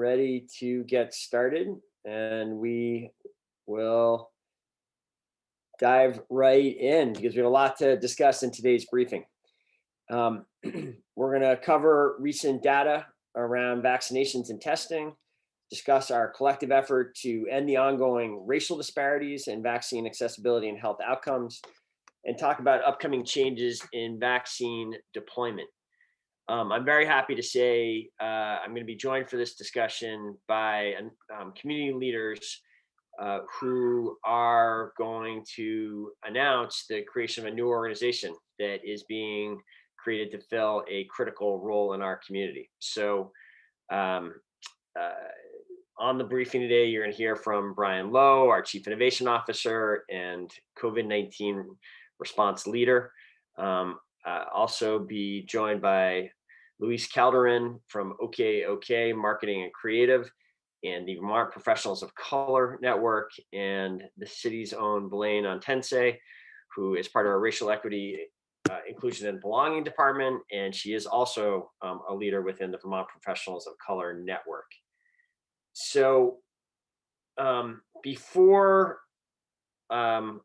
ready to get started, and we will dive right in because we have a lot to discuss in today's briefing. We're going to cover recent data around vaccinations and testing, discuss our collective effort to end the ongoing racial disparities in vaccine accessibility and health outcomes, and talk about upcoming changes in vaccine deployment. I'm very happy to say I'm going to be joined for this discussion by community leaders who are going to announce the creation of a new organization that is being created to fill a critical role in our community. So on the briefing today, you're going to hear from Brian Lowe, our Chief Innovation Officer and COVID-19 response leader. Also be joined by Luis Calderon from OK Marketing and Creative, and the Vermont Professionals of Color Network, and the city's own Blaine Ontense, who is part of our Racial Equity, Inclusion and Belonging Department, and she is also a leader within the Vermont Professionals of Color Network. So before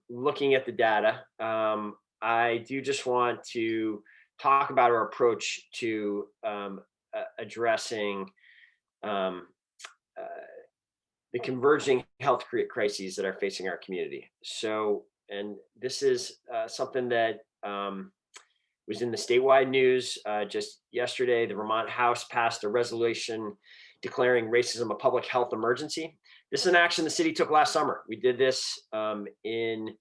looking at the data, I do just want to talk about our approach to addressing the converging health crises that are facing our community. So, and this is something that was in the statewide news just yesterday. The Vermont House passed a resolution declaring racism a public health emergency. This is an action the city took last summer. We did this in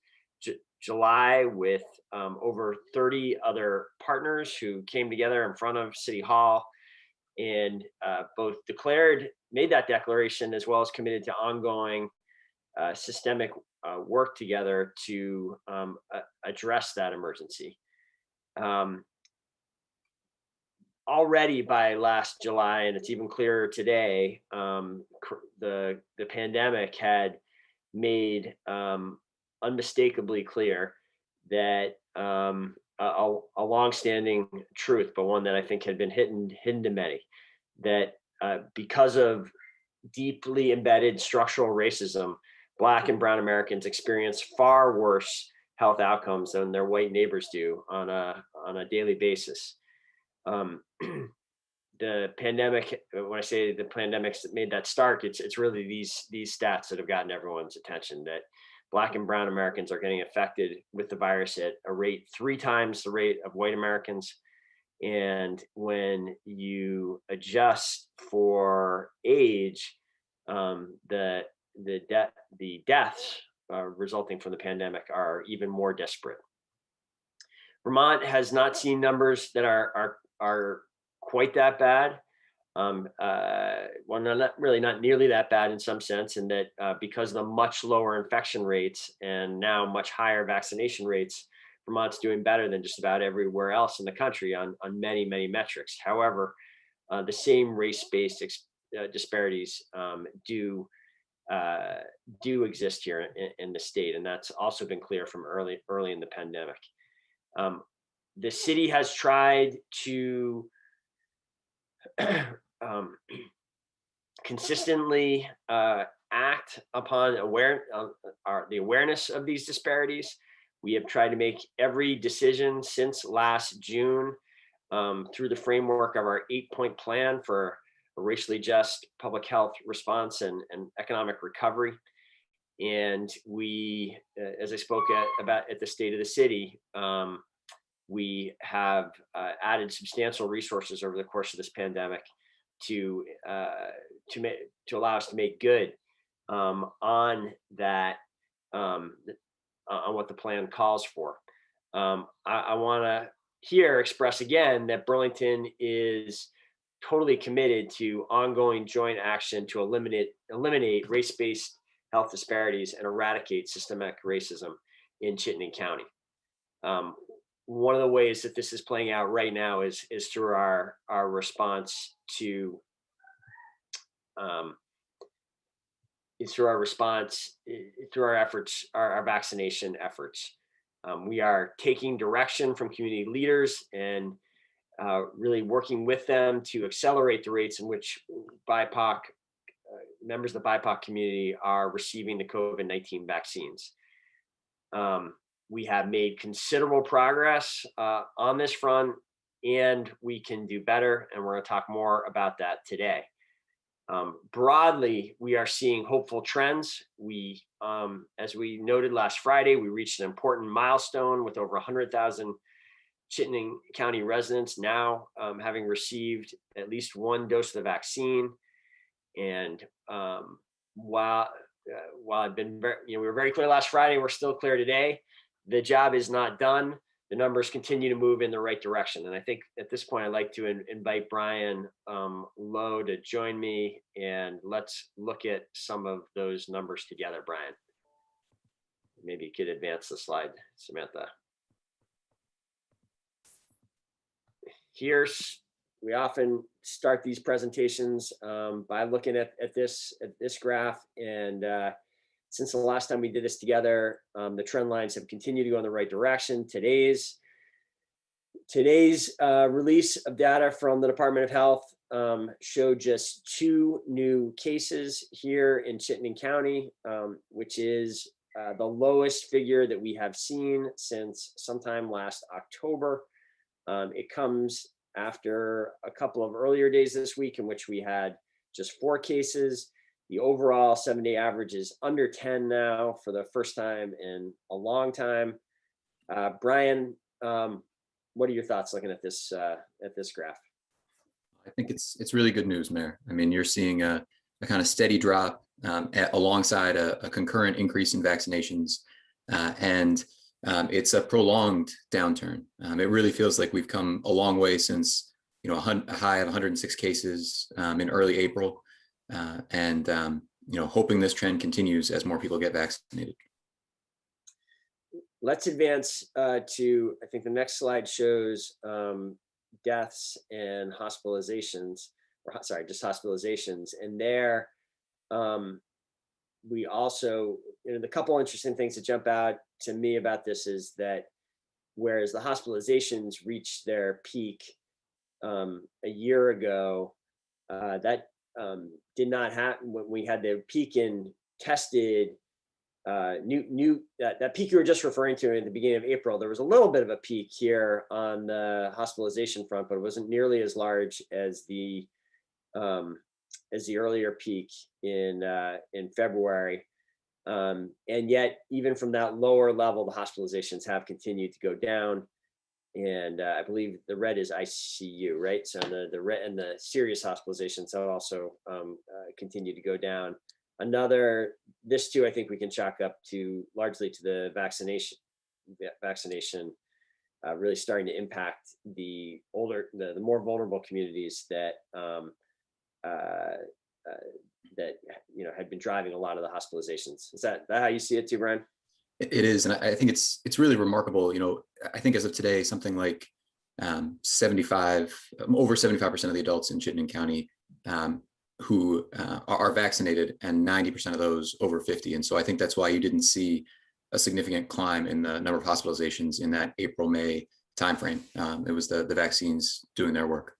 July with over 30 other partners who came together in front of City Hall and both made that declaration, as well as committed to ongoing systemic work together to address that emergency. Already by last July, and it's even clearer today, the pandemic had made unmistakably clear that a longstanding truth, but one that I think had been hidden to many, that because of deeply embedded structural racism, Black and Brown Americans experience far worse health outcomes than their white neighbors do on a daily basis. The pandemic, when I say the pandemic made that stark, it's really these stats that have gotten everyone's attention, that Black and Brown Americans are getting affected with the virus at a rate 3 times the rate of white Americans. And when you adjust for age, the deaths resulting from the pandemic are even more disparate. Vermont has not seen numbers that are quite that bad. Well, not nearly that bad in some sense, in that because of the much lower infection rates and now much higher vaccination rates, Vermont's doing better than just about everywhere else in the country on many, many metrics. However, the same race-based disparities do exist here in the state, and that's also been clear from early in the pandemic. The city has tried to consistently act upon the awareness of these disparities. We have tried to make every decision since last June through the framework of our 8-point plan for a racially just public health response and economic recovery. And we, as I spoke about at the State of the City, we have added substantial resources over the course of this pandemic to allow us to make good on that, on what the plan calls for. I want to here express again that Burlington is totally committed to ongoing joint action to eliminate race-based health disparities and eradicate systemic racism in Chittenden County. One of the ways that this is playing out right now is through our response to through our efforts, our vaccination efforts. We are taking direction from community leaders and really working with them to accelerate the rates in which BIPOC members of the BIPOC community are receiving the COVID-19 vaccines. We have made considerable progress on this front, and we can do better, and we're going to talk more about that today. Broadly, we are seeing hopeful trends. We, as we noted last Friday, we reached an important milestone with over 100,000 Chittenden County residents now having received at least one dose of the vaccine. And while I've been we were very clear last Friday, we're still clear today. The job is not done. The numbers continue to move in the right direction. And I think at this point, I'd like to invite Brian Lowe to join me, and let's look at some of those numbers together. Brian, maybe you could advance the slide, Samantha. We often start these presentations by looking at this graph, and since the last time we did this together, the trend lines have continued to go in the right direction. Today's release of data from the Department of Health showed just 2 new cases here in Chittenden County, which is the lowest figure that we have seen since sometime last October. It comes after a couple of earlier days this week in which we had just 4 cases. The overall 7-day average is under 10 now for the first time in a long time. Brian, what are your thoughts looking at this graph? I think it's really good news, Mayor. I mean, you're seeing a kind of steady drop alongside a concurrent increase in vaccinations, and it's a prolonged downturn. It really feels like we've come a long way since a high of 106 cases in early April. And hoping this trend continues as more people get vaccinated. Let's advance to, I think the next slide shows deaths and hospitalizations, just hospitalizations. And there, we also, the couple interesting things that jump out to me about this is that whereas the hospitalizations reached their peak a year ago, that did not happen when we had the peak in tested that peak you were just referring to in the beginning of April. There was a little bit of a peak here on the hospitalization front, but it wasn't nearly as large as the earlier peak in February. And yet, even from that lower level, the hospitalizations have continued to go down. And I believe the red is ICU, right? So the red and the serious hospitalizations have also continued to go down. This too, I think we can chalk up to largely to the vaccination really starting to impact the more vulnerable communities that had been driving a lot of the hospitalizations. Is that how you see it too, Brian? It is, and I think it's really remarkable. I think as of today, something like over 75% of the adults in Chittenden County who are vaccinated, and 90% of those over 50. And so I think that's why you didn't see a significant climb in the number of hospitalizations in that April-May timeframe. It was the vaccines doing their work.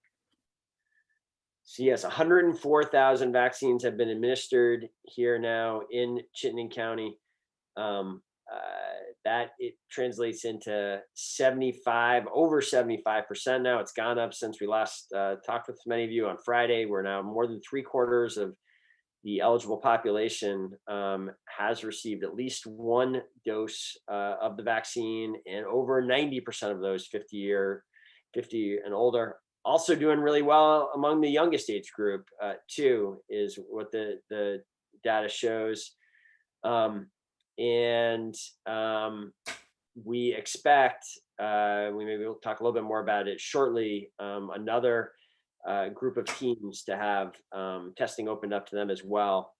So yes, 104,000 vaccines have been administered here now in Chittenden County. That it translates into over 75% now. It's gone up since we last talked with many of you on Friday. We're now more than 3/4 of the eligible population has received at least one dose of the vaccine, and over 90% of those 50 and older. Also doing really well among the youngest age group too, is what the data shows. We expect, we'll talk a little bit more about it shortly, another group of teens to have testing opened up to them as well.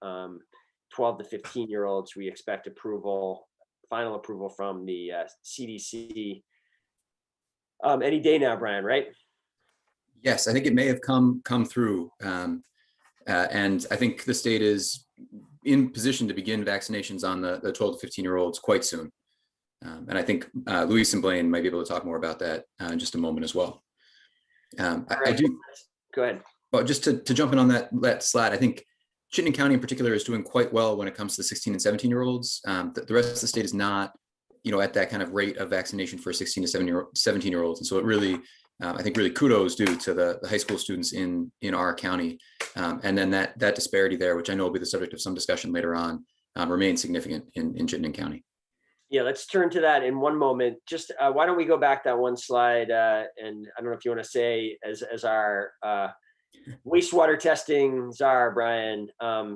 12 to 15-year-olds, we expect final approval from the CDC any day now, Brian, right? Yes, I think it may have come through. And I think the state is in position to begin vaccinations on the 12 to 15-year-olds quite soon. And I think Luis and Blaine might be able to talk more about that in just a moment as well. I do. Go ahead. Well, just to jump in on that slide, I think Chittenden County in particular is doing quite well when it comes to 16 and 17-year-olds. The rest of the state is not, at that kind of rate of vaccination for 16 to 17-year-olds. And so it really, I think really kudos due to the high school students in our county. And then that disparity there, which I know will be the subject of some discussion later on, remains significant in Chittenden County. Yeah, let's turn to that in one moment. Just why don't we go back that one slide? And I don't know if you want to say, as our wastewater testing czar, Brian,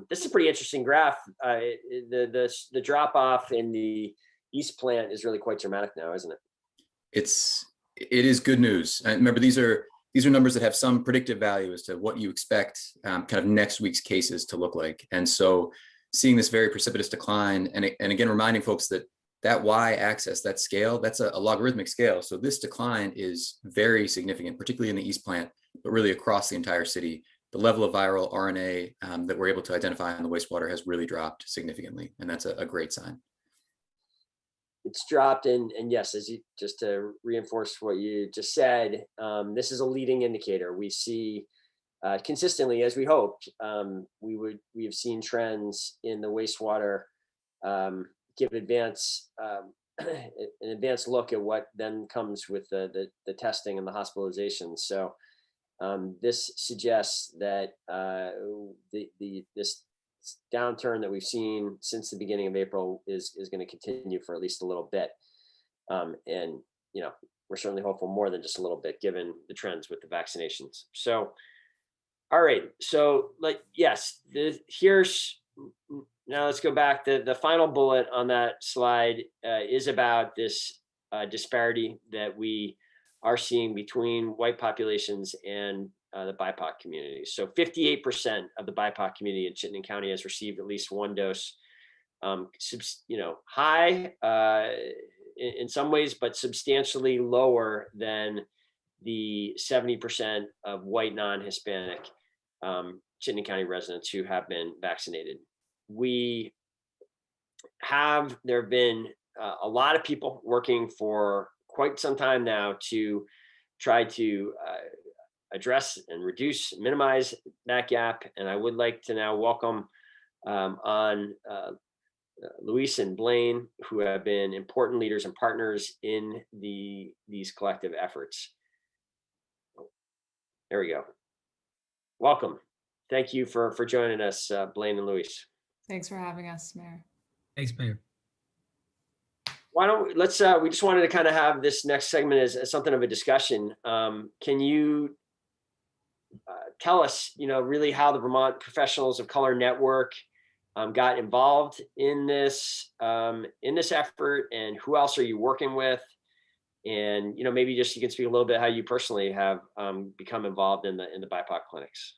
this is a pretty interesting graph. The drop off in the East plant is really quite dramatic now, isn't it? It is good news. Remember, these are numbers that have some predictive value as to what you expect kind of next week's cases to look like. And so seeing this very precipitous decline, and again, reminding folks that y-axis, that scale, that's a logarithmic scale. So this decline is very significant, particularly in the East plant, but really across the entire city. The level of viral RNA that we're able to identify in the wastewater has really dropped significantly, and that's a great sign. It's dropped, and yes, just to reinforce what you just said, this is a leading indicator. We see consistently, as we hoped, we have seen trends in the wastewater give an advanced look at what then comes with the testing and the hospitalization. So this suggests that this downturn that we've seen since the beginning of April is going to continue for at least a little bit. And we're certainly hopeful more than just a little bit, given the trends with the vaccinations. So, all right. So now let's go back. The final bullet on that slide is about this disparity that we are seeing between white populations and the BIPOC community. So 58% of the BIPOC community in Chittenden County has received at least one dose. High in some ways, but substantially lower than the 70% of white non-Hispanic Chittenden County residents who have been vaccinated. There have been a lot of people working for quite some time now to try to address and minimize that gap. And I would like to now welcome on Luis and Blaine, who have been important leaders and partners in these collective efforts. There we go. Welcome. Thank you for joining us, Blaine and Luis. Thanks for having us, Mayor. Thanks, Mayor. Why don't we, we just wanted to kind of have this next segment as something of a discussion. Can you tell us, really how the Vermont Professionals of Color Network got involved in this effort, and who else are you working with? And, maybe just you can speak a little bit how you personally have become involved in the BIPOC clinics.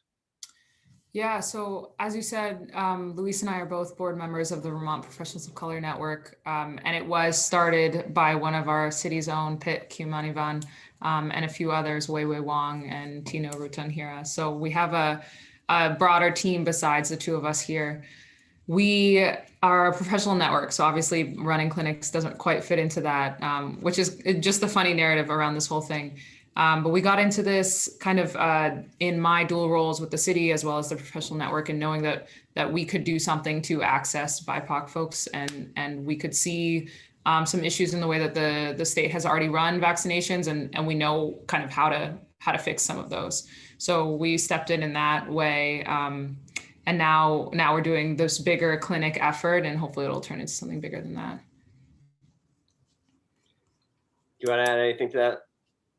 Yeah, so as you said, Luis and I are both board members of the Vermont Professionals of Color Network, and it was started by one of our city's own, Pit Kumanivan, and a few others, Wei Wei Wong and Tino Rutanhira. So we have a broader team besides the two of us here. We are a professional network, so obviously running clinics doesn't quite fit into that, which is just the funny narrative around this whole thing. But we got into this kind of in my dual roles with the city as well as the professional network, and knowing that we could do something to access BIPOC folks, and we could see some issues in the way that the state has already run vaccinations, and we know kind of how to fix some of those. So we stepped in that way, and now we're doing this bigger clinic effort, and hopefully it'll turn into something bigger than that. Do you want to add anything to that,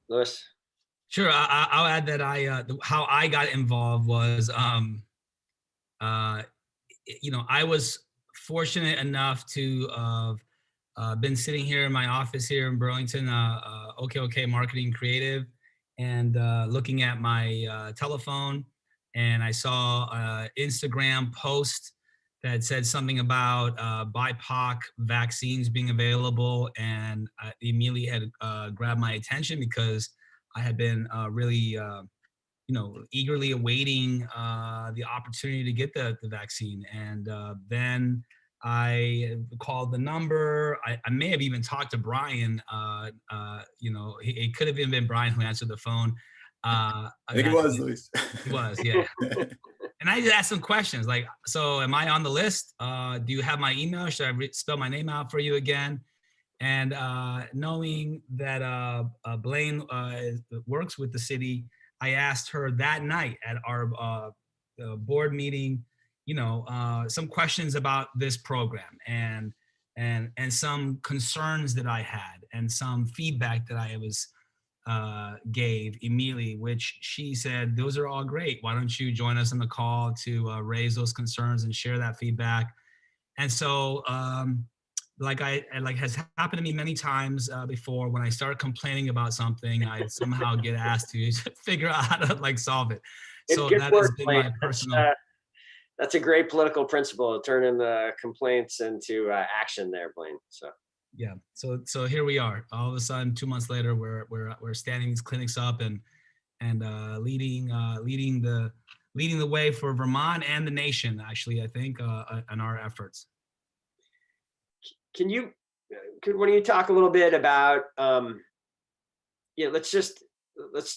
Louis? Sure. I'll add that how I got involved was, I was fortunate enough to have been sitting here in my office here in Burlington, OK Marketing Creative, and looking at my telephone, and I saw an Instagram post that said something about BIPOC vaccines being available, and it immediately had grabbed my attention because I had been really, eagerly awaiting the opportunity to get the vaccine. And then I called the number. I may have even talked to Brian. It could have even been Brian who answered the phone. I think it was, Luis. It was, yeah. And I just asked some questions like, so am I on the list? Do you have my email? Should I spell my name out for you again? And knowing that Blaine works with the city, I asked her that night at our board meeting, some questions about this program and some concerns that I had and some feedback that I was gave immediately, which she said, those are all great. Why don't you join us on the call to raise those concerns and share that feedback? And so, like has happened to me many times before, when I start complaining about something, I somehow get asked to figure out how to solve it. So Good that work, has been Blaine. my personal. That's a great political principle, turning the complaints into action there, Blaine. So. Yeah. So here we are. All of a sudden, 2 months later, we're standing these clinics up and leading the way for Vermont and the nation. Actually, I think in our efforts. Could one of you talk a little bit about? Let's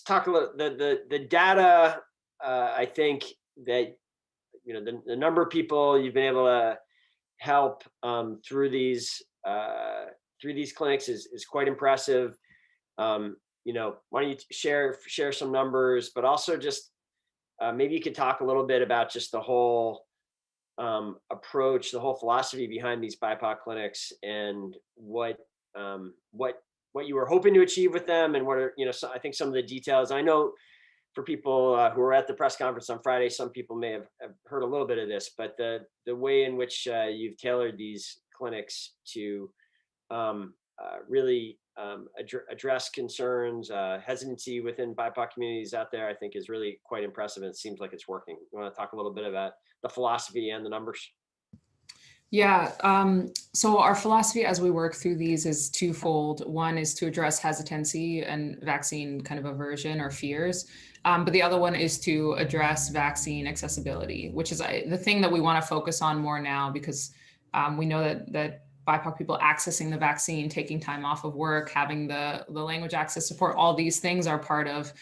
talk a little the data. I think that the number of people you've been able to help through these clinics is quite impressive. Why don't you share some numbers, but also just maybe you could talk a little bit about just the whole approach, the whole philosophy behind these BIPOC clinics, and what you were hoping to achieve with them, and what are I think some of the details. I know for people who were at the press conference on Friday, some people may have heard a little bit of this, but the way in which you've tailored these clinics to really address concerns, hesitancy within BIPOC communities out there, I think is really quite impressive, and it seems like it's working. You want to talk a little bit about the philosophy and the numbers? Yeah, so our philosophy as we work through these is twofold. One is to address hesitancy and vaccine kind of aversion or fears. But the other one is to address vaccine accessibility, which is the thing that we want to focus on more now, because we know that BIPOC people accessing the vaccine, taking time off of work, having the language access support, all these things are part of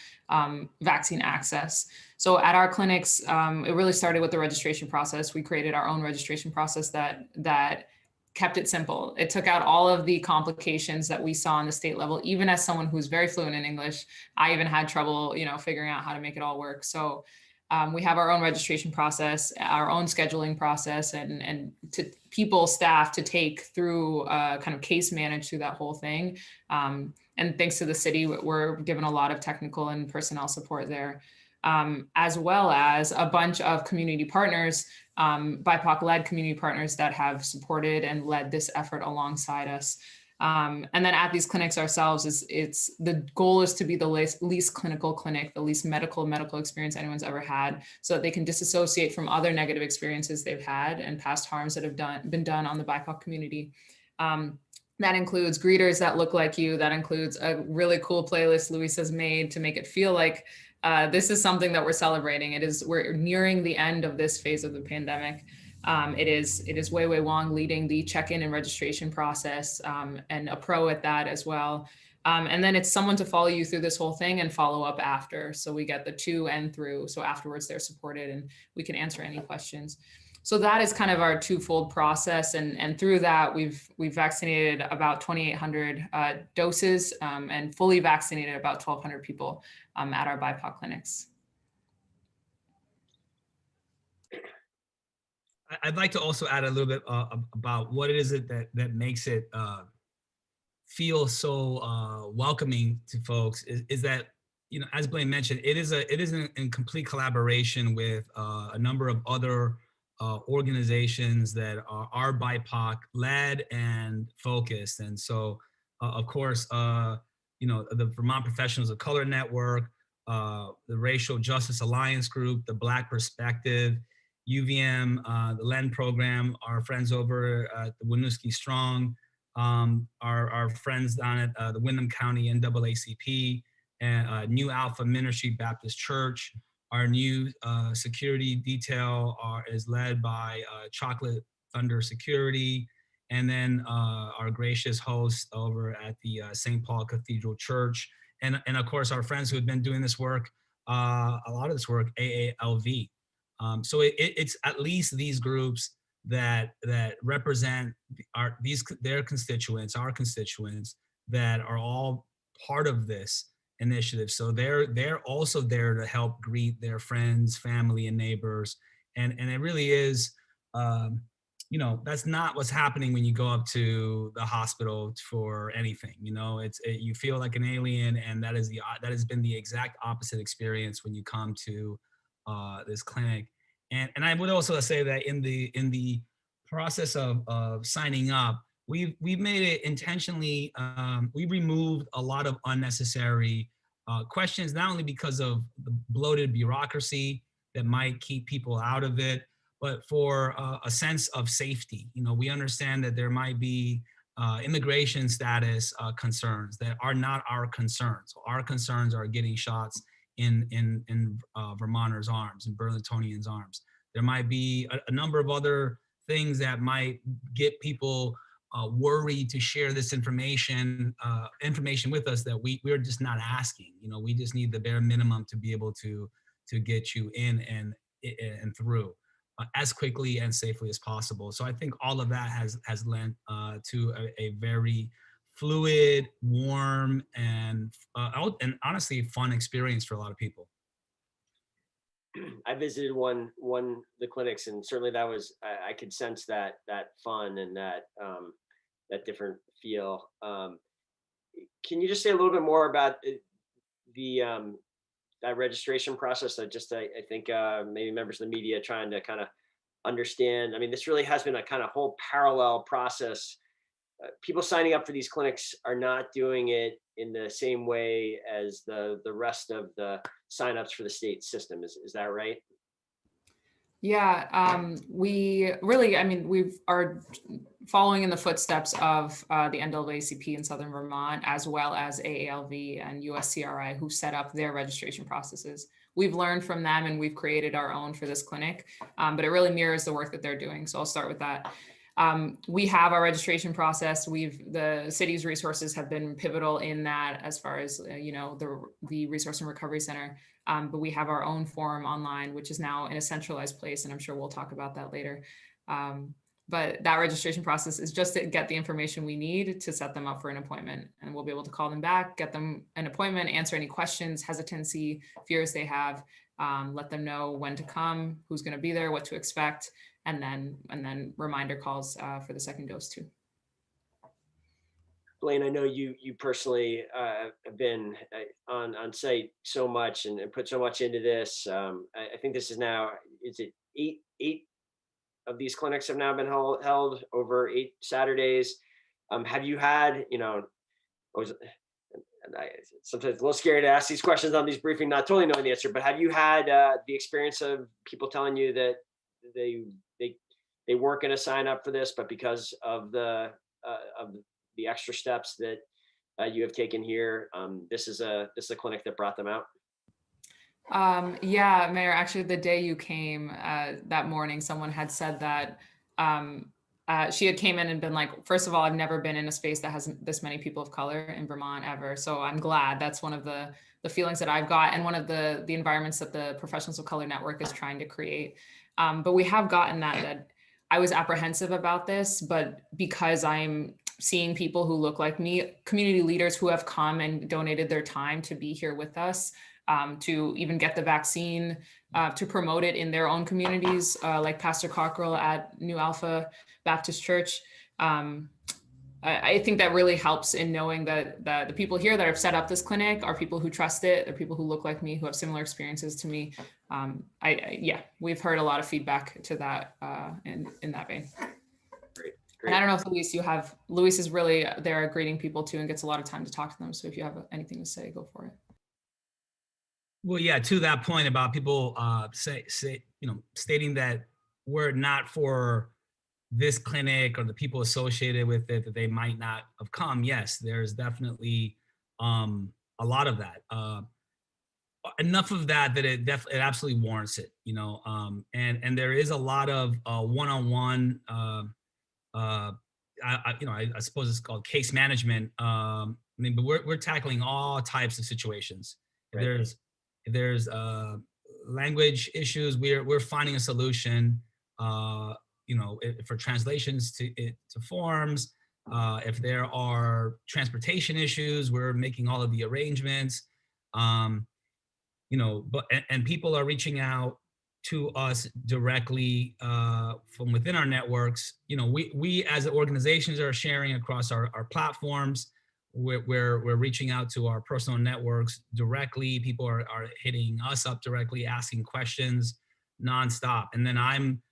vaccine access. So at our clinics, it really started with the registration process. We created our own registration process that kept it simple. It took out all of the complications that we saw on the state level. Even as someone who's very fluent in English, I even had trouble, figuring out how to make it all work. So we have our own registration process, our own scheduling process, and to staff to take through, kind of case manage through that whole thing. And thanks to the city, we're given a lot of technical and personnel support there, as well as a bunch of community partners, BIPOC-led community partners that have supported and led this effort alongside us. And then at these clinics ourselves, the goal is to be the least clinical clinic, the least medical experience anyone's ever had, so that they can disassociate from other negative experiences they've had and past harms that have been done on the BIPOC community. That includes greeters that look like you. That includes a really cool playlist Luisa's made to make it feel like this is something that we're celebrating. We're nearing the end of this phase of the pandemic. It is Wei Wong leading the check-in and registration process, and a pro at that as well. And then it's someone to follow you through this whole thing and follow up after. So we get the to and through. So afterwards they're supported and we can answer any questions. So that is kind of our twofold process. And through that, we've vaccinated about 2,800 doses, and fully vaccinated about 1,200 people at our BIPOC clinics. I'd like to also add a little bit about what it is that makes it feel so welcoming to folks. Is that, as Blaine mentioned, it is in complete collaboration with a number of other organizations that are BIPOC led and focused. And so, of course, the Vermont Professionals of Color Network, the Racial Justice Alliance Group, the Black Perspective, UVM, the LEND program, our friends over at the Winooski Strong, our friends down at the Windham County NAACP, and New Alpha Ministry Baptist Church. Our new security detail is led by Chocolate Thunder Security, and then our gracious host over at the St. Paul Cathedral Church, and of course our friends who have been doing this work, a lot of this work, AALV. So it's at least these groups that represent their constituents, our constituents, that are all part of this initiative. So they're also there to help greet their friends, family, and neighbors. And it really is, that's not what's happening when you go up to the hospital for anything. You feel like an alien, and that has been the exact opposite experience when you come to this clinic. And I would also say that in the process of signing up, we've made it intentionally. We removed a lot of unnecessary questions, not only because of the bloated bureaucracy that might keep people out of it, but for a sense of safety. We understand that there might be immigration status concerns that are not our concerns. Our concerns are getting shots in Vermonters' arms, in Burlingtonians' arms. There might be a number of other things that might get people worried to share this information with us that we're just not asking. We just need the bare minimum to be able to get you in and through as quickly and safely as possible. So I think all of that has lent to a very fluid, warm, and honestly fun experience for a lot of people. I visited the clinics, and certainly that was, I could sense that fun and that different feel. Can you just say a little bit more about that registration process? I think maybe members of the media trying to kind of understand. I mean, this really has been a kind of whole parallel process. People signing up for these clinics are not doing it in the same way as the rest of the signups for the state system. Is that right? Yeah, we are following in the footsteps of the NAACP in Southern Vermont, as well as AALV and USCRI, who set up their registration processes. We've learned from them, and we've created our own for this clinic, but it really mirrors the work that they're doing. So I'll start with that. We have our registration process. The city's resources have been pivotal in that, as far as the Resource and Recovery Center. But we have our own form online, which is now in a centralized place, and I'm sure we'll talk about that later. But that registration process is just to get the information we need to set them up for an appointment, and we'll be able to call them back, get them an appointment, answer any questions, hesitancy, fears they have, let them know when to come, who's going to be there, what to expect, and then reminder calls for the second dose too. Blaine, I know you personally have been on site so much and put so much into this. I think this is now, is it eight of these clinics have now been held over 8 Saturdays. Have you had, sometimes a little scary to ask these questions on these briefings, not totally knowing the answer, but have you had the experience of people telling you that they weren't going to sign up for this, but because of the extra steps that you have taken here, this is a clinic that brought them out? Yeah, Mayor, actually the day you came that morning, someone had said that she had came in and been like, first of all, I've never been in a space that has this many people of color in Vermont ever. So I'm glad. That's one of the feelings that I've got, and one of the environments that the Professionals of Color Network is trying to create. But we have gotten that I was apprehensive about this, but because I'm seeing people who look like me, community leaders who have come and donated their time to be here with us, to even get the vaccine, to promote it in their own communities, like Pastor Cockrell at New Alpha Baptist Church. I think that really helps in knowing that the people here that have set up this clinic are people who trust it. They're people who look like me, who have similar experiences to me. We've heard a lot of feedback to that in that vein. Great. And I don't know if Luis is really there greeting people too and gets a lot of time to talk to them. So if you have anything to say, go for it. Well, yeah, to that point about people stating that were it not for this clinic or the people associated with it, that they might not have come. Yes, there's definitely a lot of that. Enough of that it absolutely warrants it, and there is a lot of one-on-one, I suppose it's called case management. But we're tackling all types of situations. Right. There's language issues, we're finding a solution. For translations to forms. If there are transportation issues, we're making all of the arrangements. But people are reaching out to us directly from within our networks. We as organizations are sharing across our platforms. We're reaching out to our personal networks directly. People are hitting us up directly, asking questions nonstop. And then I'm,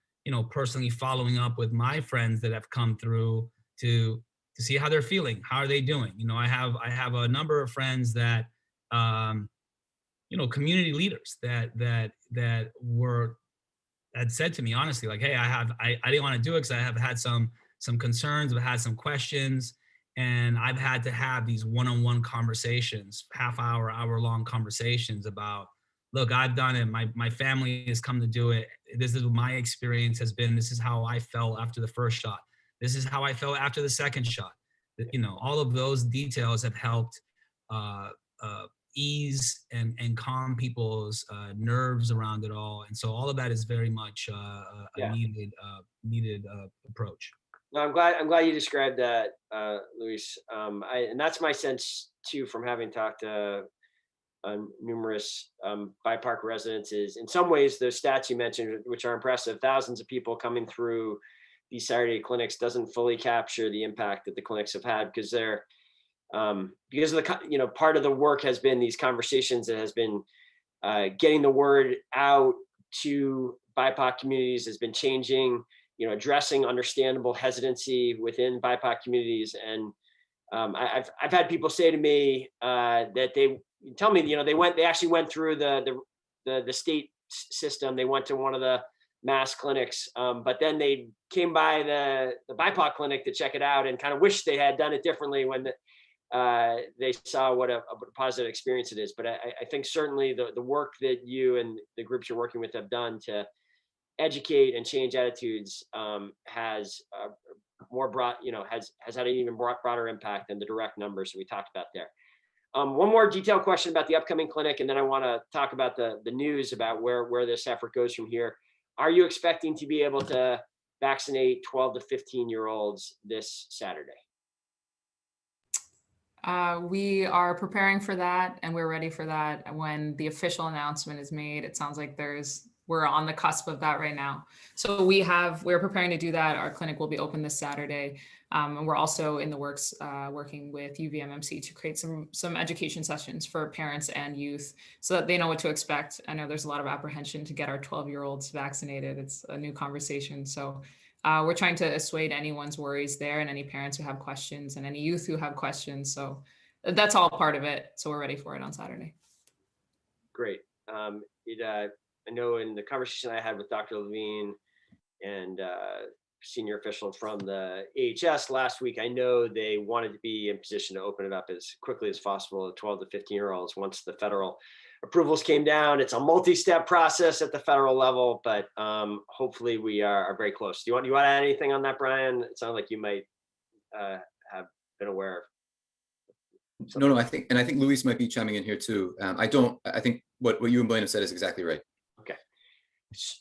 personally following up with my friends that have come through to see how they're feeling. How are they doing? I have a number of friends that, community leaders that had said to me honestly, like, hey, I didn't want to do it because I have had some concerns, I've had some questions, and I've had to have these one-on-one conversations, hour-long conversations about, look, I've done it. My family has come to do it. This is what my experience has been. This is how I felt after the first shot. This is how I felt after the second shot. All of those details have helped ease and calm people's nerves around it all. And so all of that is very much a needed approach. No, I'm glad you described that, Luis. And that's my sense too, from having talked to numerous BIPOC residents, is in some ways those stats you mentioned, which are impressive, thousands of people coming through these Saturday clinics, doesn't fully capture the impact that the clinics have had, because they're because of the part of the work has been these conversations that has been getting the word out to BIPOC communities, has been changing, addressing understandable hesitancy within BIPOC communities. And I've had people say to me that they tell me, they actually went through the state system. They went to one of the mass clinics, but then they came by the BIPOC clinic to check it out and kind of wish they had done it differently when they saw what a positive experience it is. But I think certainly the work that you and the groups you're working with have done to educate and change attitudes has more broad, has had an even broader impact than the direct numbers we talked about there. One more detailed question about the upcoming clinic, and then I want to talk about the news about where this effort goes from here. Are you expecting to be able to vaccinate 12 to 15-year-olds this Saturday? We are preparing for that, and we're ready for that when the official announcement is made. It sounds like we're on the cusp of that right now. So we're preparing to do that. Our clinic will be open this Saturday. And we're also in the works working with UVMMC to create some education sessions for parents and youth so that they know what to expect. I know there's a lot of apprehension to get our 12-year-olds vaccinated. It's a new conversation. So we're trying to assuage anyone's worries there, and any parents who have questions and any youth who have questions. So that's all part of it. So we're ready for it on Saturday. Great. I know in the conversation I had with Dr. Levine and senior officials from the AHS last week, I know they wanted to be in position to open it up as quickly as possible to 12 to 15-year-olds once the federal approvals came down. It's a multi-step process at the federal level, but hopefully we are very close. Do you want to add anything on that, Brian? It sounds like you might have been aware of. No, I think Luis might be chiming in here too. I think what you and Blaine have said is exactly right. Okay.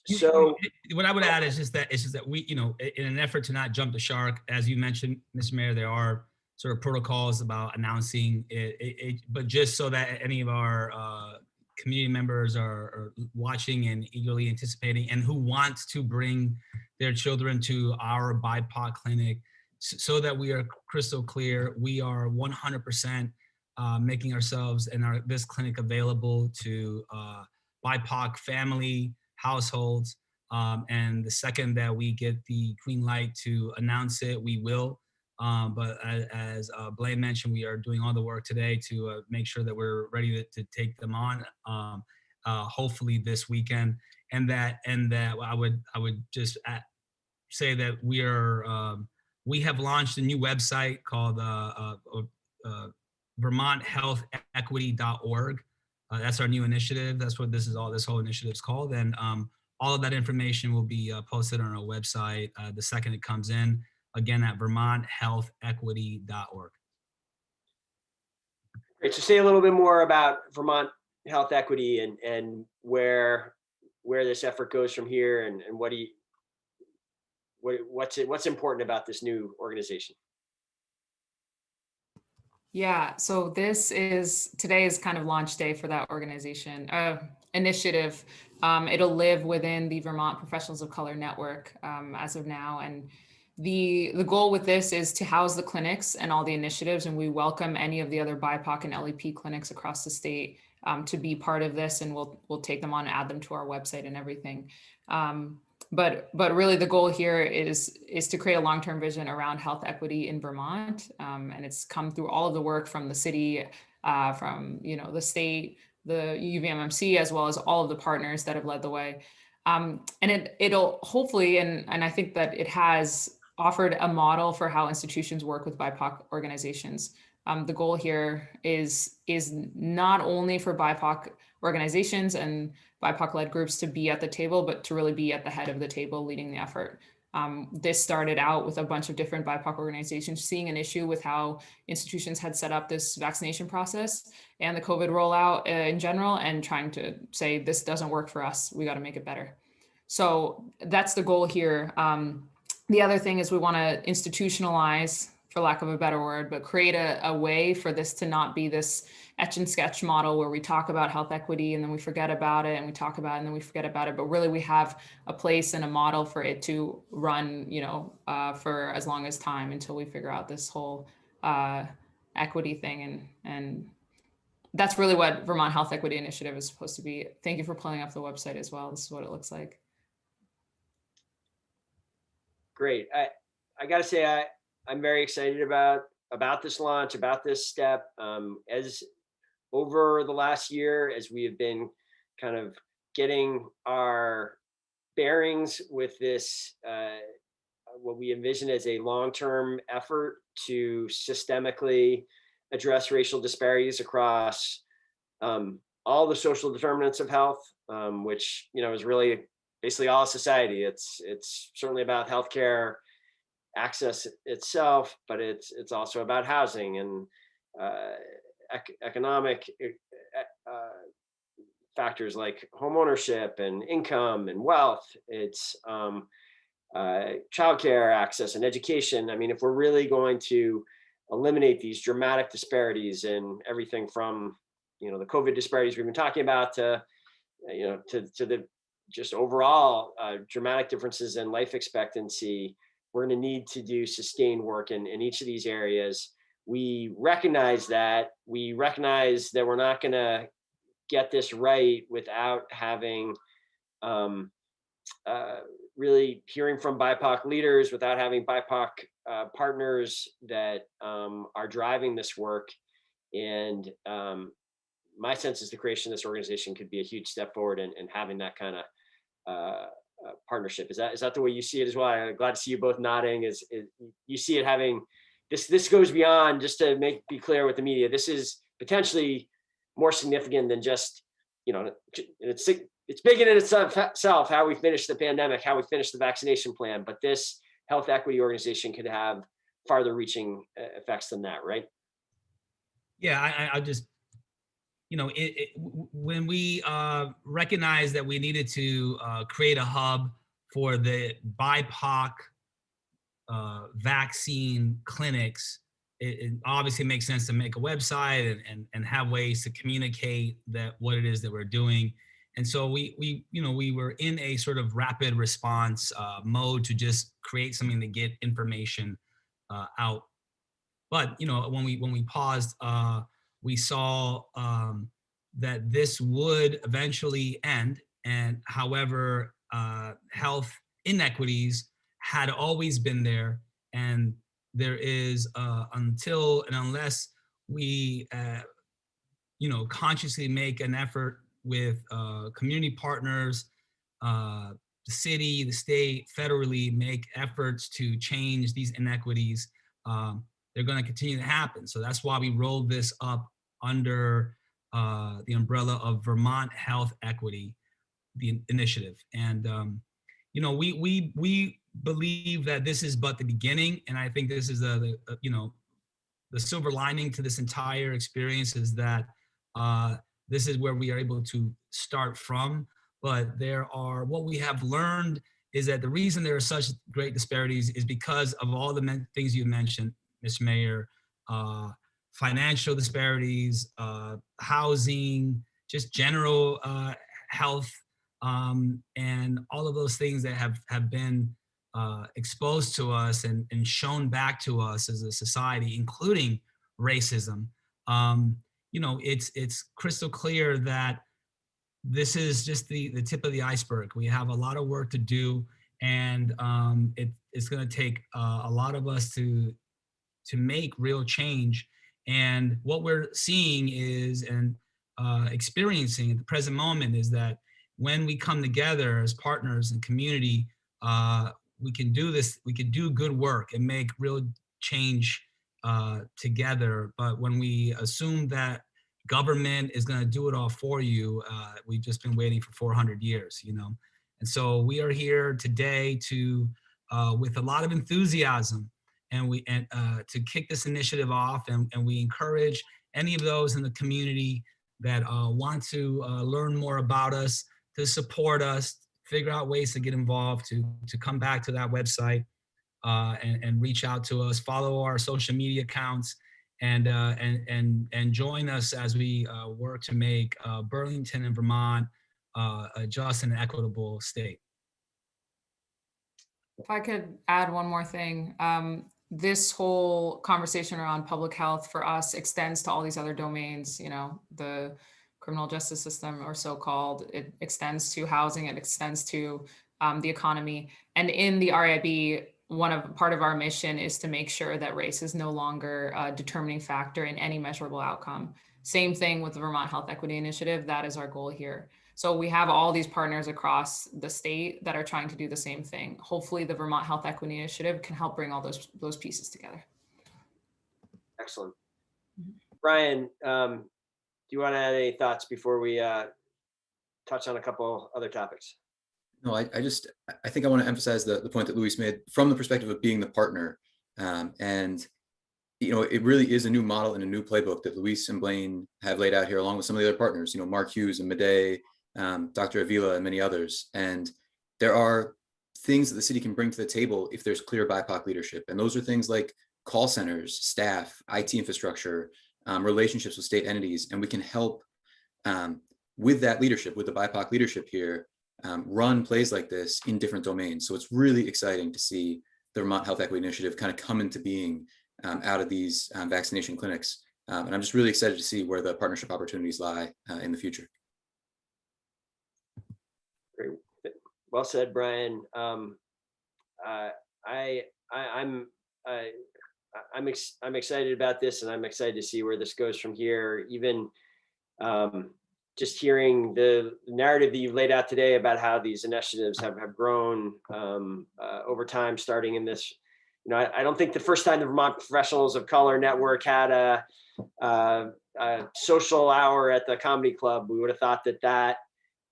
So what I would add is just that we, in an effort to not jump the shark, as you mentioned, Mr. Mayor, there are sort of protocols about announcing it, but just so that any of our community members are watching and eagerly anticipating and who want to bring their children to our BIPOC clinic, so that we are crystal clear, we are 100% making ourselves and this clinic available to BIPOC family households. And the second that we get the green light to announce it, we will. But as Blaine mentioned, we are doing all the work today to make sure that we're ready to take them on, hopefully this weekend. And that I would just say that we have launched a new website called VermontHealthEquity.org. That's our new initiative. That's what this whole initiative is called. And all of that information will be posted on our website the second it comes in, again at VermontHealthEquity.org. Great. So say a little bit more about Vermont Health Equity and where where this effort goes from here, and what's important about this new organization? Yeah, so today is kind of launch day for that organization initiative. It'll live within the Vermont Professionals of Color Network as of now, and the goal with this is to house the clinics and all the initiatives, and we welcome any of the other BIPOC and LEP clinics across the state to be part of this, and we'll take them on and add them to our website and everything. But really the goal here is to create a long-term vision around health equity in Vermont. And it's come through all of the work from the city, from the state, the UVMMC, as well as all of the partners that have led the way. And it'll hopefully, and I think that it has offered a model for how institutions work with BIPOC organizations. The goal here is not only for BIPOC organizations and BIPOC-led groups to be at the table, but to really be at the head of the table leading the effort. This started out with a bunch of different BIPOC organizations seeing an issue with how institutions had set up this vaccination process and the COVID rollout in general, and trying to say, this doesn't work for us, we got to make it better. So that's the goal here. The other thing is we want to institutionalize, for lack of a better word, but create a way for this to not be this etch and sketch model where we talk about health equity and then we forget about it, and we talk about it and then we forget about it. But really we have a place and a model for it to run, for as long as time until we figure out this whole equity thing. And that's really what Vermont Health Equity Initiative is supposed to be. Thank you for pulling up the website as well. This is what it looks like. Great. I got to say, I'm very excited about this launch, about this step. As over the last year, as we have been kind of getting our bearings with this, what we envision as a long-term effort to systemically address racial disparities across all the social determinants of health, which is really basically all society. It's certainly about healthcare access itself, but it's also about housing and economic factors like home ownership and income and wealth. It's childcare access and education. I mean, if we're really going to eliminate these dramatic disparities in everything from the COVID disparities we've been talking about to the just overall dramatic differences in life expectancy, we're going to need to do sustained work in each of these areas. We recognize that we're not going to get this right without having really hearing from BIPOC leaders, without having BIPOC partners that are driving this work. And my sense is the creation of this organization could be a huge step forward in having that kind of partnership. Is that the way you see it as well? I'm glad to see you both nodding. Is you see it having this goes beyond, just to be clear with the media, this is potentially more significant than just, it's big in itself how we finish the pandemic, how we finish the vaccination plan, but this health equity organization could have farther reaching effects than that, right? Yeah, I just, when we recognized that we needed to create a hub for the BIPOC vaccine clinics, it obviously makes sense to make a website and have ways to communicate what it is that we're doing. And so we were in a sort of rapid response mode to just create something to get information out. But when we paused, we saw that this would eventually end. And however, health inequities had always been there, and there is until and unless we consciously make an effort with community partners, the city, the state, federally make efforts to change these inequities, they're going to continue to happen. So that's why we rolled this up under the umbrella of Vermont Health Equity, the initiative. And we believe that this is but the beginning, and I think this is the silver lining to this entire experience is that this is where we are able to start from. but what we have learned is that the reason there are such great disparities is because of all the things you mentioned, Mr. Mayor, financial disparities, housing, just general health, and all of those things that have been exposed to us and shown back to us as a society, including racism. It's crystal clear that this is just the tip of the iceberg. We have a lot of work to do, and it's going to take a lot of us to make real change. And what we're seeing is, and experiencing at the present moment, is that when we come together as partners and community, we can do this, we can do good work and make real change together. But when we assume that government is going to do it all for you, we've just been waiting for 400 years, And so we are here today to, with a lot of enthusiasm, and to kick this initiative off, and we encourage any of those in the community that want to learn more about us, to support us, figure out ways to get involved, to come back to that website and reach out to us, follow our social media accounts, and join us as we work to make Burlington and Vermont a just and equitable state. If I could add one more thing, this whole conversation around public health for us extends to all these other domains, the criminal justice system, or so-called. It extends to housing, it extends to the economy. And in the RIB, part of our mission is to make sure that race is no longer a determining factor in any measurable outcome. Same thing with the Vermont Health Equity Initiative. That is our goal here. So we have all these partners across the state that are trying to do the same thing. Hopefully the Vermont Health Equity Initiative can help bring all those pieces together. Excellent. Brian, do you want to add any thoughts before we touch on a couple other topics? No, I think I want to emphasize the point that Luis made from the perspective of being the partner. And it really is a new model and a new playbook that Luis and Blaine have laid out here, along with some of the other partners, Mark Hughes and Madej, Dr. Avila, and many others. And there are things that the city can bring to the table if there's clear BIPOC leadership. And those are things like call centers, staff, IT infrastructure, relationships with state entities. And we can help with that leadership, with the BIPOC leadership here, run plays like this in different domains. So it's really exciting to see the Vermont Health Equity Initiative kind of come into being out of these vaccination clinics. And I'm just really excited to see where the partnership opportunities lie in the future. Great. Well said, Brian. I'm excited about this, and I'm excited to see where this goes from here. Even just hearing the narrative that you've laid out today about how these initiatives have grown over time, starting in this. I don't think the first time the Vermont Professionals of Color Network had a social hour at the Comedy Club, we would have thought that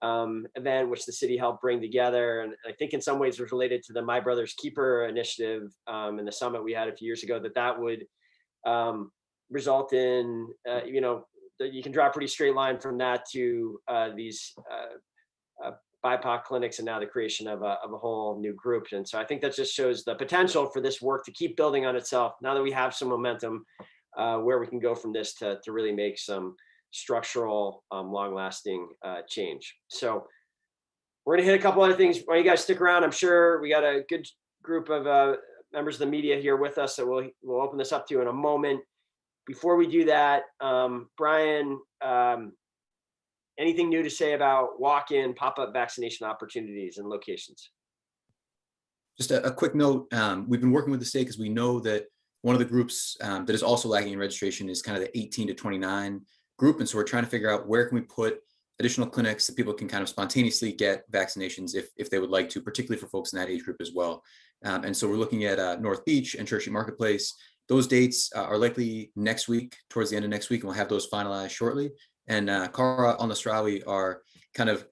event, which the city helped bring together, and I think in some ways was related to the My Brother's Keeper initiative and the summit we had a few years ago, that would result in, you can draw a pretty straight line from that to these BIPOC clinics, and now the creation of a whole new group. And so I think that just shows the potential for this work to keep building on itself. Now that we have some momentum, where we can go from this to really make some structural, long-lasting change. So we're going to hit a couple other things. Why don't you guys stick around? I'm sure we got a good group of members of the media here with us, so we'll open this up to you in a moment. Before we do that, Brian, anything new to say about walk-in, pop-up vaccination opportunities and locations? Just a quick note, we've been working with the state because we know that one of the groups that is also lagging in registration is kind of the 18 to 29 group. And so we're trying to figure out where can we put additional clinics that people can kind of spontaneously get vaccinations if they would like to, particularly for folks in that age group as well. And so we're looking at North Beach and Church Street Marketplace. Those dates are likely next week, towards the end of next week, and we'll have those finalized shortly. And Cara Alnostrawi, our kind of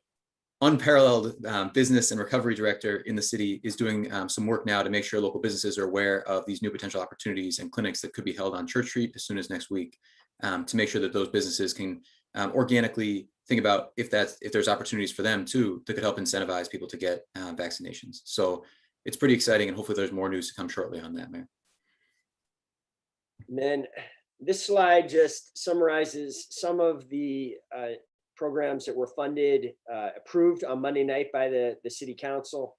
unparalleled business and recovery director in the city, is doing some work now to make sure local businesses are aware of these new potential opportunities and clinics that could be held on Church Street as soon as next week, to make sure that those businesses can organically think about if there's opportunities for them too that could help incentivize people to get vaccinations. So it's pretty exciting, and hopefully there's more news to come shortly on that, Mayor. And then this slide just summarizes some of the programs that were funded, approved on Monday night by the City Council,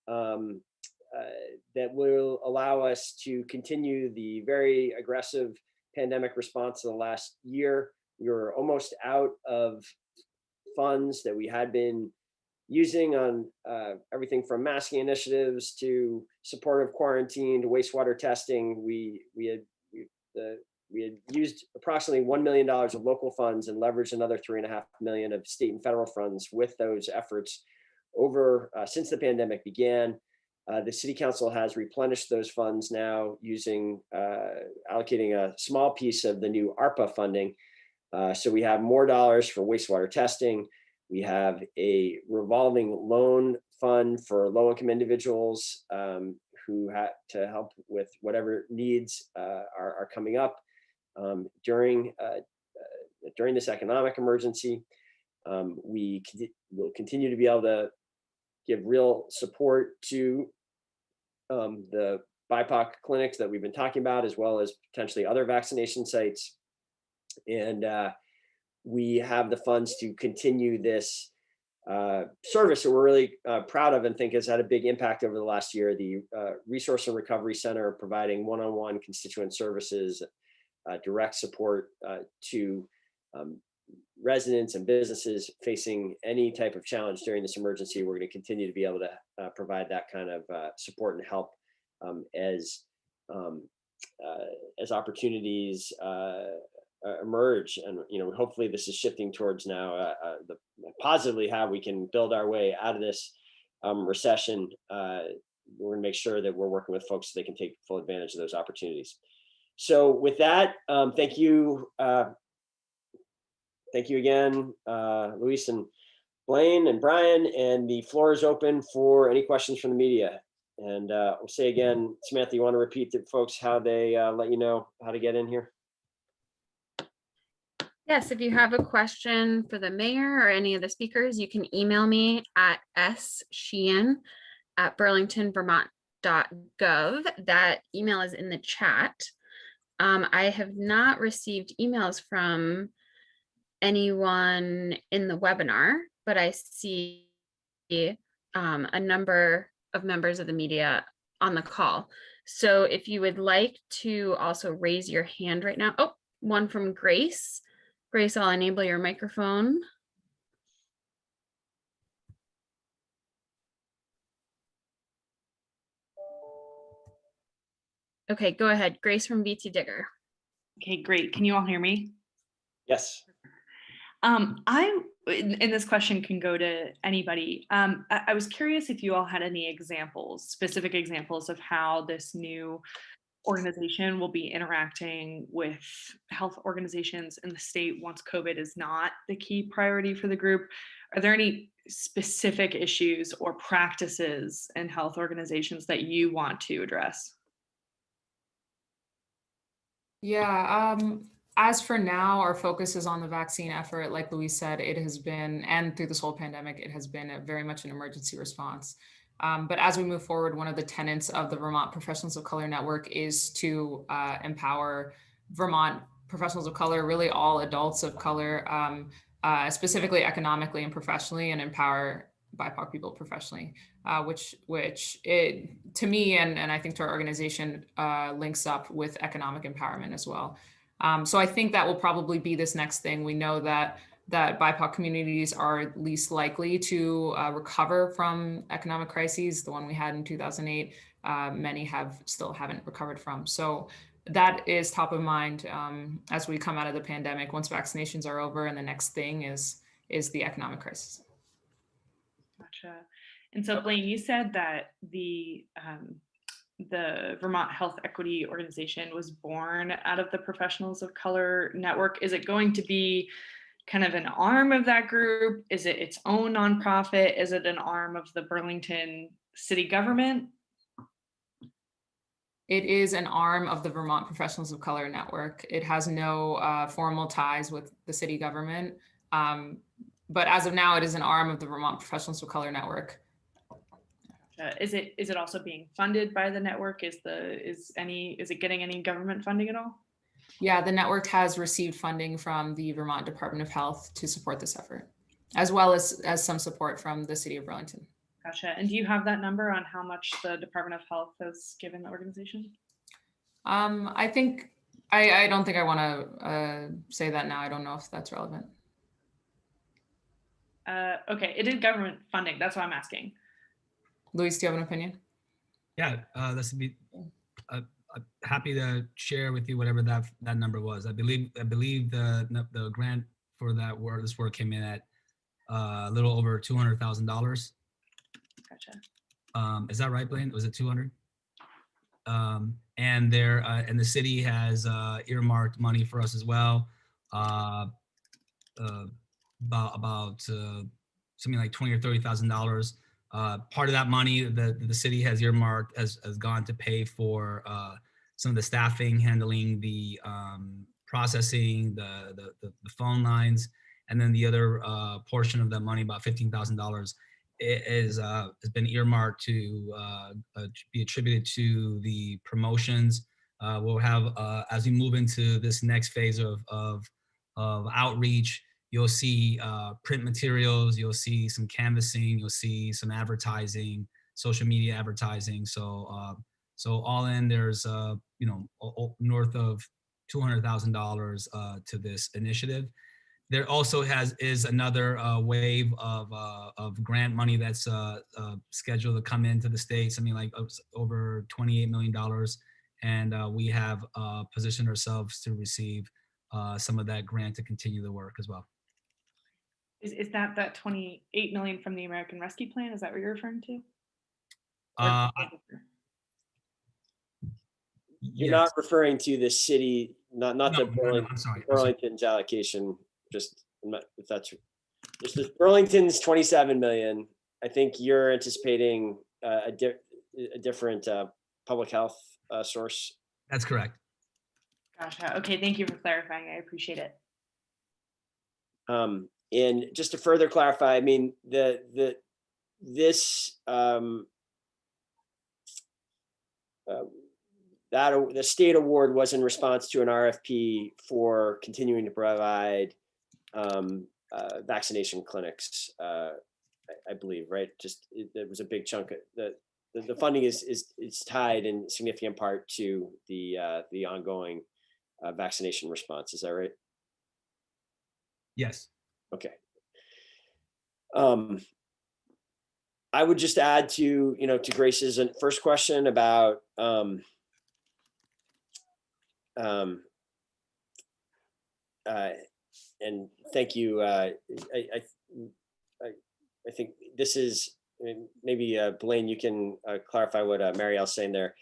that will allow us to continue the very aggressive pandemic response of the last year. We were almost out of funds that we had been using on everything from masking initiatives to supportive quarantine to wastewater testing. We had used approximately $1 million of local funds and leveraged another $3.5 million of state and federal funds with those efforts over since the pandemic began. The City Council has replenished those funds now using allocating a small piece of the new ARPA funding. So we have more dollars for wastewater testing. We have a revolving loan fund for low-income individuals who had to help with whatever needs are coming up during this economic emergency. We will continue to be able to give real support to the BIPOC clinics that we've been talking about, as well as potentially other vaccination sites. And we have the funds to continue this service that we're really proud of and think has had a big impact over the last year. The Resource and Recovery Center providing one-on-one constituent services, direct support to residents and businesses facing any type of challenge during this emergency. We're going to continue to be able to provide that kind of support and help as opportunities emerge. And hopefully this is shifting towards now positively how we can build our way out of this recession. We're going to make sure that we're working with folks so they can take full advantage of those opportunities. So with that, thank you. Thank you again, Luis and Blaine and Brian, and the floor is open for any questions from the media. And we'll say again, Samantha, you want to repeat to folks how they let you know how to get in here? Yes, if you have a question for the mayor or any of the speakers, you can email me at sheehan@burlingtonvermont.gov. That email is in the chat. I have not received emails from anyone in the webinar, but I see a number of members of the media on the call. So if you would like to also raise your hand right now. Oh, one from Grace. Grace, I'll enable your microphone. Okay, go ahead. Grace from BT Digger. Okay, great. Can you all hear me? Yes. And this question can go to anybody. I was curious if you all had any examples, specific examples of how this new organization will be interacting with health organizations in the state once COVID is not the key priority for the group. Are there any specific issues or practices in health organizations that you want to address? Yeah, as for now, our focus is on the vaccine effort. Like Luis said, it has been, and through this whole pandemic, it has been very much an emergency response. But as we move forward, one of the tenets of the Vermont Professionals of Color Network is to empower Vermont professionals of color, really all adults of color, specifically economically and professionally, and empower BIPOC people professionally, which to me, and I think to our organization, links up with economic empowerment as well. So I think that will probably be this next thing. We know that BIPOC communities are least likely to recover from economic crises. The one we had in 2008, many still haven't recovered from. So that is top of mind as we come out of the pandemic, once vaccinations are over, and the next thing is the economic crisis. Gotcha. And so Blaine, you said that the Vermont Health Equity Organization was born out of the Professionals of Color Network. Is it going to be kind of an arm of that group? Is it its own nonprofit? Is it an arm of the Burlington city government? It is an arm of the Vermont Professionals of Color Network. It has no formal ties with the city government. But as of now, it is an arm of the Vermont Professionals of Color Network. Is it also being funded by the network? Is it getting any government funding at all? Yeah, the network has received funding from the Vermont Department of Health to support this effort, as well as some support from the city of Burlington. Gotcha. And do you have that number on how much the Department of Health has given the organization? I think I don't think I want to say that now. I don't know if that's relevant. Okay, it is government funding. That's why I'm asking. Luis, do you have an opinion? Yeah, this would be happy to share with you whatever that number was. I believe the grant for this work came in at a little over $200,000. Gotcha. Is that right, Blaine? Was it 200? And the city has earmarked money for us as well. About something like $20,000 or $30,000. Part of that money the city has earmarked has gone to pay for some of the staffing handling the processing, the phone lines, and then the other portion of that money, about $15,000, has been earmarked to be attributed to the promotions. We'll have as we move into this next phase of outreach. You'll see print materials, you'll see some canvassing, you'll see some advertising, social media advertising. So all in, there's north of $200,000 to this initiative. There also is another wave of grant money that's scheduled to come into the state, something like over $28 million, and we have positioned ourselves to receive some of that grant to continue the work as well. Is that 28 million from the American Rescue Plan? Is that what you're referring to? You're not referring to the city, not No, the no, I'm sorry. Burlington's allocation. Just if that's just Burlington's 27 million. I think you're anticipating a different public health source. That's correct. Gotcha. Okay, thank you for clarifying. I appreciate it. And just to further clarify, I mean, the state award was in response to an RFP for continuing to provide vaccination clinics, I believe, right? Just it was a big chunk of the funding is tied in significant part to the ongoing vaccination response. Is that right? Yes. Okay. I would just add to Grace's first question about and thank you. I think this is maybe Blaine, you can clarify what Marielle's saying there.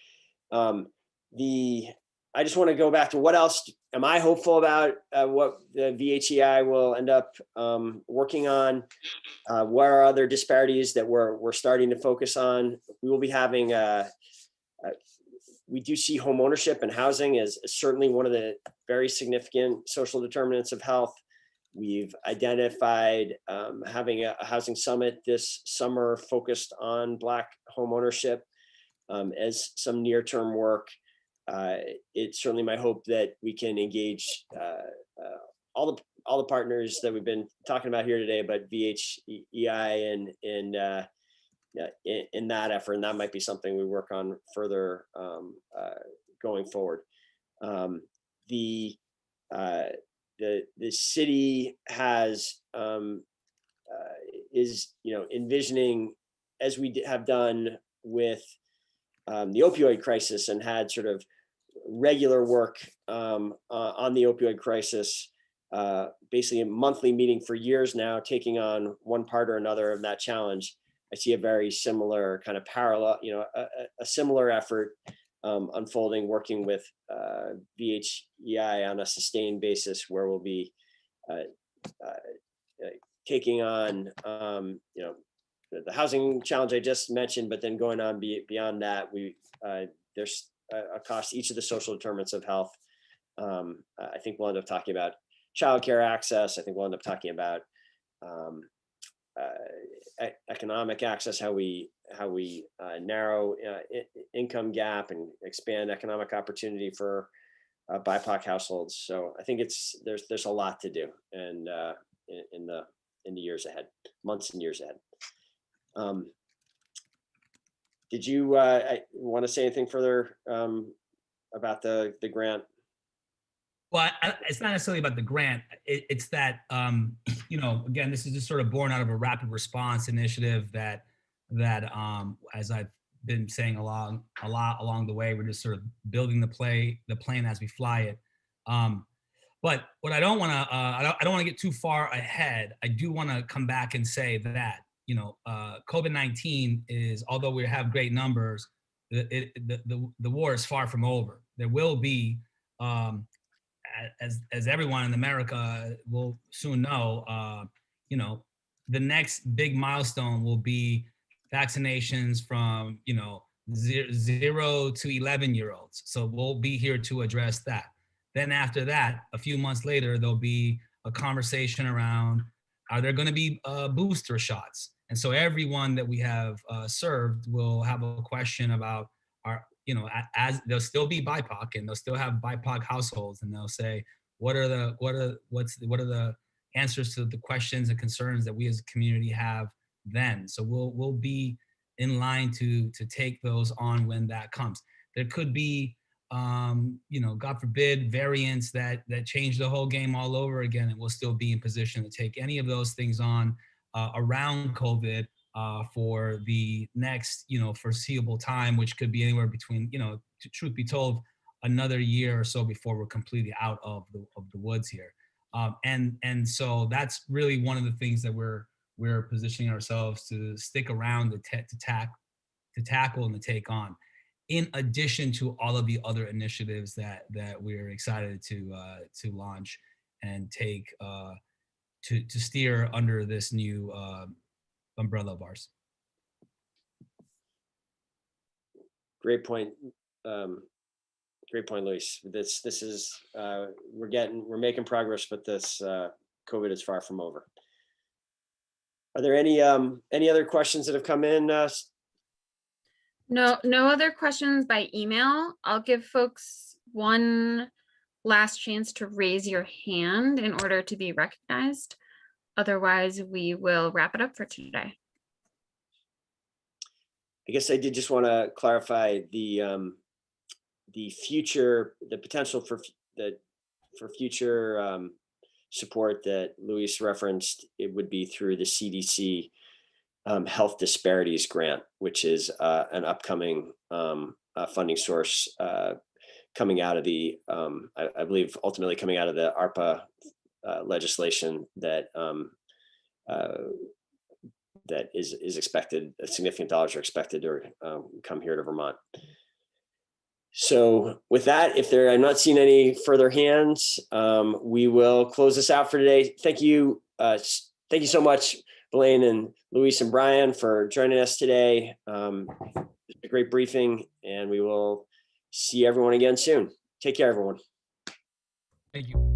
I just want to go back to what else am I hopeful about what the VHEI will end up working on? What are other disparities that we're starting to focus on? We will be having, we do see home ownership and housing as certainly one of the very significant social determinants of health. We've identified having a housing summit this summer focused on Black home ownership as some near-term work. It's certainly my hope that we can engage all the partners that we've been talking about here today, but VHEI in that effort, and that might be something we work on further going forward. The city is envisioning, as we have done with the opioid crisis, and had sort of regular work on the opioid crisis, basically a monthly meeting for years now, taking on one part or another of that challenge. I see a very similar kind of parallel, a similar effort unfolding, working with VHEI on a sustained basis, where we'll be taking on the housing challenge I just mentioned, but then going on beyond that, there's across each of the social determinants of health. I think we'll end up talking about childcare access. I think we'll end up talking about economic access, how we narrow income gap and expand economic opportunity for BIPOC households. So I think there's a lot to do, and in the years ahead, months and years ahead. Did you want to say anything further about the grant? Well, it's not necessarily about the grant. It's that, again, this is just sort of born out of a rapid response initiative that as I've been saying a lot along the way, we're just sort of building the plane as we fly it. But what I don't want to, I don't want to get too far ahead. I do want to come back and say that, COVID-19 is, although we have great numbers, the war is far from over. There will be, as everyone in America will soon know, the next big milestone will be vaccinations from, 0 to 11-year-olds. So we'll be here to address that. Then after that, a few months later, there'll be a conversation around, are there going to be booster shots? And so everyone that we have served will have a question about, as there'll still be BIPOC and they'll still have BIPOC households, and they'll say, what are the answers to the questions and concerns that we as a community have then? So we'll be in line to take those on when that comes. There could be, God forbid, variants that change the whole game all over again, and we'll still be in position to take any of those things on around COVID for the next, foreseeable time, which could be anywhere between, truth be told, another year or so before we're completely out of the woods here. And so that's really one of the things that we're positioning ourselves to stick around to tackle and to take on, in addition to all of the other initiatives that we're excited to launch and take to steer under this new umbrella of ours. Great point. Great point, Luis. This is we're making progress, but this COVID is far from over. Are there any other questions that have come in? No other questions by email. I'll give folks one last chance to raise your hand in order to be recognized. Otherwise, we will wrap it up for today. I guess I did just want to clarify the potential for future support that Luis referenced. It would be through the CDC Health Disparities Grant, which is an upcoming funding source coming out of the, I believe, ultimately coming out of the ARPA legislation that is expected. Significant dollars are expected to come here to Vermont. So with that, I'm not seeing any further hands, we will close this out for today. Thank you so much, Blaine and Luis and Brian, for joining us today. It's a great briefing, and we will see everyone again soon. Take care, everyone. Thank you.